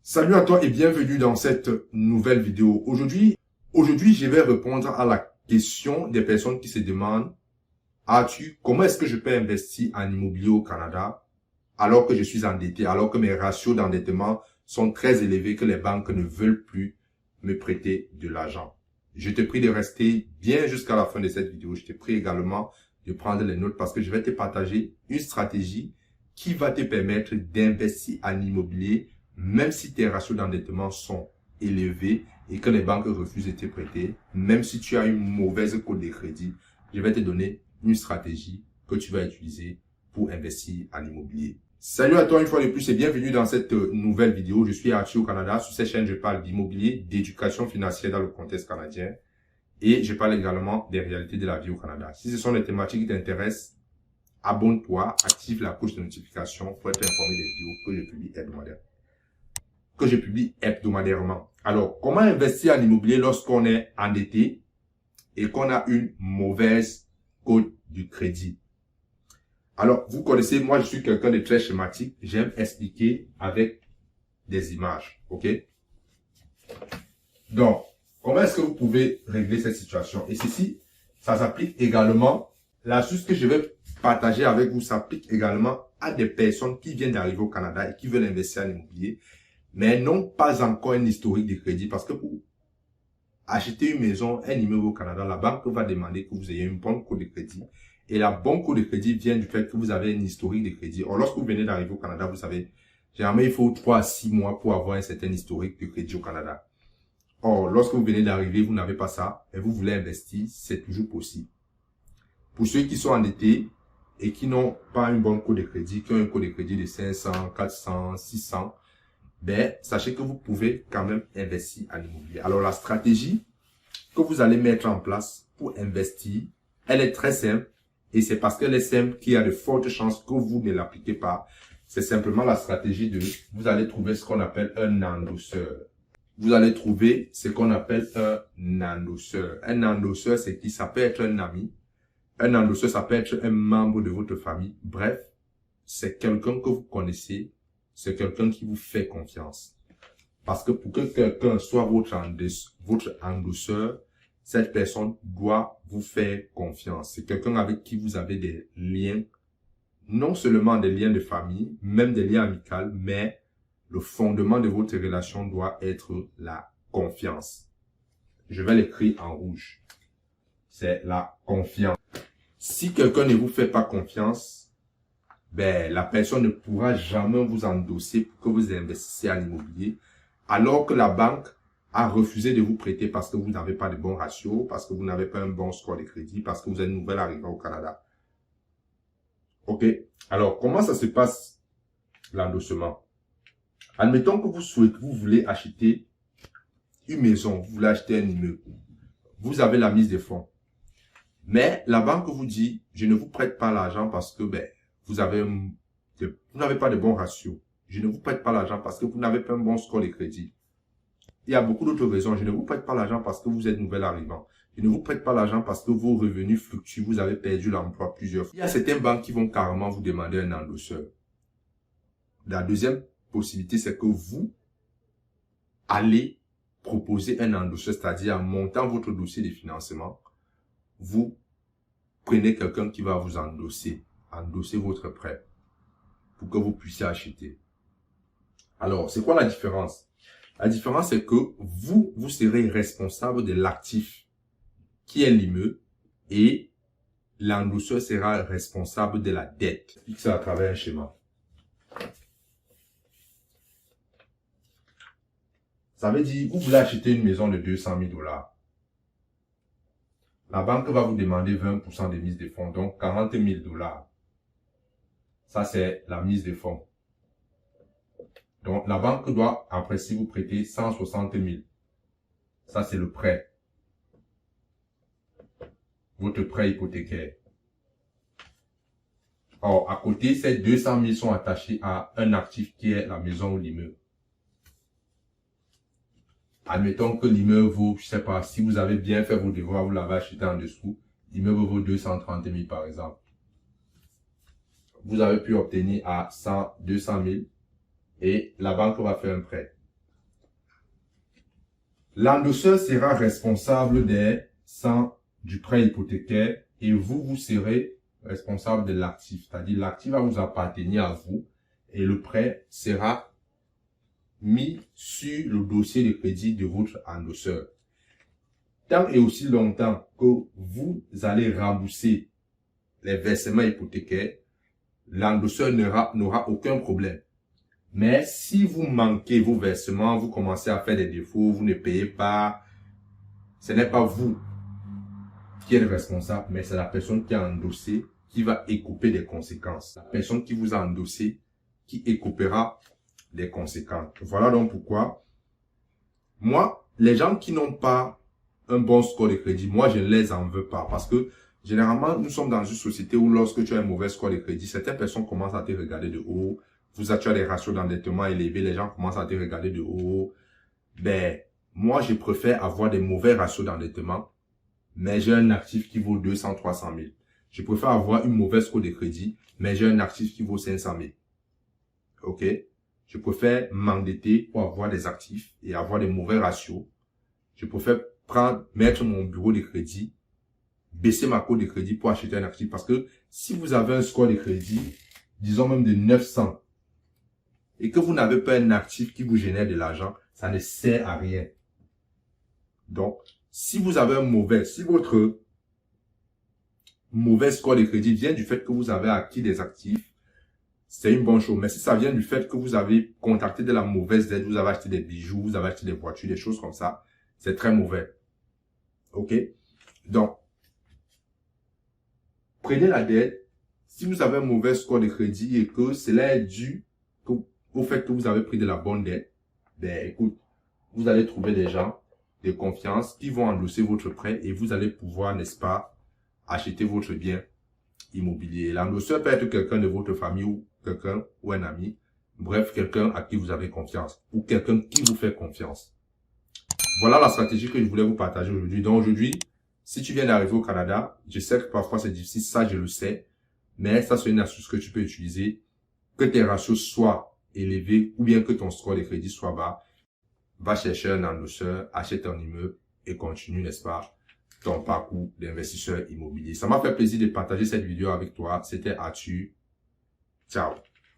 Salut à toi et bienvenue dans cette nouvelle vidéo. Aujourd'hui, je vais répondre à la question des personnes qui se demandent comment est-ce que je peux investir en immobilier au Canada alors que je suis endetté, alors que mes ratios d'endettement sont très élevés, que les banques ne veulent plus me prêter de l'argent. Je te prie de rester bien jusqu'à la fin de cette vidéo. Je te prie également de prendre les notes parce que je vais te partager une stratégie qui va te permettre d'investir en immobilier même si tes ratios d'endettement sont élevés et que les banques refusent de te prêter, même si tu as une mauvaise cote de crédit, je vais te donner une stratégie que tu vas utiliser pour investir en immobilier. Salut à toi une fois de plus et bienvenue dans cette nouvelle vidéo. Je suis Archie au Canada. Sur cette chaîne, je parle d'immobilier, d'éducation financière dans le contexte canadien et je parle également des réalités de la vie au Canada. Si ce sont des thématiques qui t'intéressent, abonne-toi, active la cloche de notification pour être informé des vidéos que je publie hebdomadairement. Alors, comment investir en immobilier lorsqu'on est endetté et qu'on a une mauvaise cote du crédit? Alors, vous connaissez, moi, je suis quelqu'un de très schématique. J'aime expliquer avec des images, ok? Donc, comment est-ce que vous pouvez régler cette situation? Et ceci, ça s'applique également, l'astuce que je vais partager avec vous s'applique également à des personnes qui viennent d'arriver au Canada et qui veulent investir en immobilier, mais n'ont pas encore un historique de crédit parce que pour acheter une maison, un immeuble au Canada, la banque va demander que vous ayez une bonne cote de crédit. Et la bonne cote de crédit vient du fait que vous avez un historique de crédit. Or, lorsque vous venez d'arriver au Canada, vous savez, généralement, il faut 3 à 6 mois pour avoir un certain historique de crédit au Canada. Or, lorsque vous venez d'arriver, vous n'avez pas ça et vous voulez investir, c'est toujours possible. Pour ceux qui sont endettés et qui n'ont pas une bonne cote de crédit, qui ont un cote de crédit de 500, 400, 600, ben, sachez que vous pouvez quand même investir en immobilier. Alors, la stratégie que vous allez mettre en place pour investir, elle est très simple et c'est parce qu'elle est simple qu'il y a de fortes chances que vous ne l'appliquez pas. C'est simplement la stratégie de, vous allez trouver ce qu'on appelle un endosseur. Vous allez trouver ce qu'on appelle un endosseur. Un endosseur, c'est qui? Ça peut être un ami. Un endosseur, ça peut être un membre de votre famille. Bref, c'est quelqu'un que vous connaissez. C'est quelqu'un qui vous fait confiance. Parce que pour que quelqu'un soit votre endosseur, cette personne doit vous faire confiance. C'est quelqu'un avec qui vous avez des liens, non seulement des liens de famille, même des liens amicaux, mais le fondement de votre relation doit être la confiance. Je vais l'écrire en rouge. C'est la confiance. Si quelqu'un ne vous fait pas confiance, ben, la personne ne pourra jamais vous endosser pour que vous investissiez en immobilier, alors que la banque a refusé de vous prêter parce que vous n'avez pas de bons ratios, parce que vous n'avez pas un bon score de crédit, parce que vous êtes nouvel arrivant au Canada. Ok? Alors, comment ça se passe, l'endossement? Admettons que vous voulez acheter une maison, vous voulez acheter un immeuble. Vous avez la mise de fonds. Mais la banque vous dit, je ne vous prête pas l'argent parce que, ben, vous n'avez pas de bons ratios. Je ne vous prête pas l'argent parce que vous n'avez pas un bon score de crédit. Il y a beaucoup d'autres raisons. Je ne vous prête pas l'argent parce que vous êtes nouvel arrivant. Je ne vous prête pas l'argent parce que vos revenus fluctuent. Vous avez perdu l'emploi plusieurs fois. Il y a certaines banques qui vont carrément vous demander un endosseur. La deuxième possibilité, c'est que vous allez proposer un endosseur, c'est-à-dire en montant votre dossier de financement, vous prenez quelqu'un qui va vous endosser votre prêt pour que vous puissiez acheter. Alors, c'est quoi la différence? La différence, c'est que vous serez responsable de l'actif qui est l'immeuble et l'endosseur sera responsable de la dette. Fixe ça à travers un schéma. Ça veut dire, vous voulez acheter une maison de 200 000 $. La banque va vous demander 20% de mise de fonds, donc 40 000 $. Ça, c'est la mise de fonds. Donc, la banque doit, en principe, vous prêter 160 000. Ça, c'est le prêt. Votre prêt hypothécaire. Or, à côté, ces 200 000 sont attachés à un actif qui est la maison ou l'immeuble. Admettons que l'immeuble vaut, je sais pas, si vous avez bien fait vos devoirs, vous l'avez acheté en dessous, l'immeuble vaut 230 000 par exemple. Vous avez pu obtenir à 200 000 et la banque va faire un prêt. L'endosseur sera responsable du prêt hypothécaire et vous serez responsable de l'actif. C'est-à-dire, l'actif va vous appartenir à vous et le prêt sera mis sur le dossier de crédit de votre endosseur. Tant et aussi longtemps que vous allez rembourser les versements hypothécaires, l'endosseur n'aura aucun problème. Mais si vous manquez vos versements, vous commencez à faire des défauts, vous ne payez pas, ce n'est pas vous qui êtes responsable, mais c'est la personne qui a endossé qui va écouper des conséquences. La personne qui vous a endossé qui écoupera des conséquences. Voilà donc pourquoi, moi, les gens qui n'ont pas un bon score de crédit, moi, je ne les en veux pas. Parce que, généralement, nous sommes dans une société où lorsque tu as un mauvais score de crédit, certaines personnes commencent à te regarder de haut. Tu as des ratios d'endettement élevés, les gens commencent à te regarder de haut. Ben, moi, je préfère avoir des mauvais ratios d'endettement, mais j'ai un actif qui vaut 200, 300 000. Je préfère avoir une mauvaise score de crédit, mais j'ai un actif qui vaut 500 000. OK? Je préfère m'endetter pour avoir des actifs et avoir des mauvais ratios. Je préfère mettre mon bureau de crédit, baisser ma cote de crédit pour acheter un actif. Parce que si vous avez un score de crédit, disons même de 900, et que vous n'avez pas un actif qui vous génère de l'argent, ça ne sert à rien. Donc, si vous avez si votre mauvais score de crédit vient du fait que vous avez acquis des actifs, c'est une bonne chose. Mais si ça vient du fait que vous avez contacté de la mauvaise dette, vous avez acheté des bijoux, vous avez acheté des voitures, des choses comme ça, c'est très mauvais. OK? Donc, prenez la dette. Si vous avez un mauvais score de crédit et que cela est dû au fait que vous avez pris de la bonne dette, ben écoute, vous allez trouver des gens de confiance qui vont endosser votre prêt et vous allez pouvoir, n'est-ce pas, acheter votre bien immobilier. L'endosseur peut être quelqu'un de votre famille ou quelqu'un ou un ami. Bref, quelqu'un à qui vous avez confiance ou quelqu'un qui vous fait confiance. Voilà la stratégie que je voulais vous partager aujourd'hui. Donc aujourd'hui, si tu viens d'arriver au Canada, je sais que parfois c'est difficile, ça je le sais, mais ça c'est une astuce que tu peux utiliser, que tes ratios soient élevés ou bien que ton score de crédit soit bas. Va chercher un endosseur, achète un immeuble et continue, n'est-ce pas, ton parcours d'investisseur immobilier. Ça m'a fait plaisir de partager cette vidéo avec toi. C'était Arthur. Ciao.